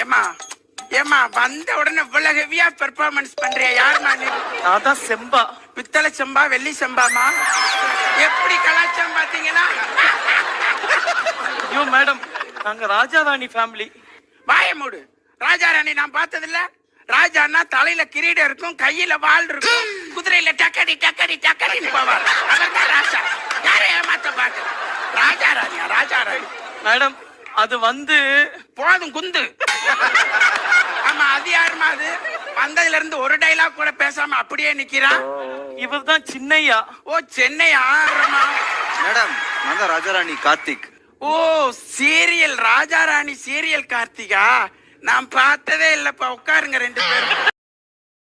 ஏமா ஏமா வந்த உடனே இவ்வளவு ஹெவியா பெர்ஃபார்மன்ஸ் பண்றியா? யாருமா நீ? அதான் செம்பா. பித்தளை செம்பா வெள்ளி செம்பாமா? எப்படி கலாச்சாரம் பாத்தீங்களா? ஐயோ மேடம், நாங்க ராஜாராணி ஃபேமிலி. வாய மூடு. ராஜாராணி நான் பார்த்தது இல்ல. ராஜான்னா தலையில கிரீடம் இருக்கும், கையில வாள் இருக்கும், குதிரையில டக்கடி டக்கடி டக்கடின்னு போவார். அவர்தான் ராஜா. யாரை ஏமாத்த பாக்குற? ராஜாராணியா? ராஜாராணி மேடம் அது வந்து போதும் குந்து. ஆமா, அது யாருமா? அது வந்ததுல இருந்து ஒரு டைலாக் கூட பேசாம அப்படியே நிக்கிறான். இவர் தான் சின்னையா. ஓ சென்னையா? மேடம் நான் தான் ராஜாராணி கார்த்திக். ஓ சீரியல் ராஜாராணி சீரியல் கார்த்திகா? நான் பார்த்ததே இல்லப்பா. உட்காருங்க ரெண்டு பேரும்.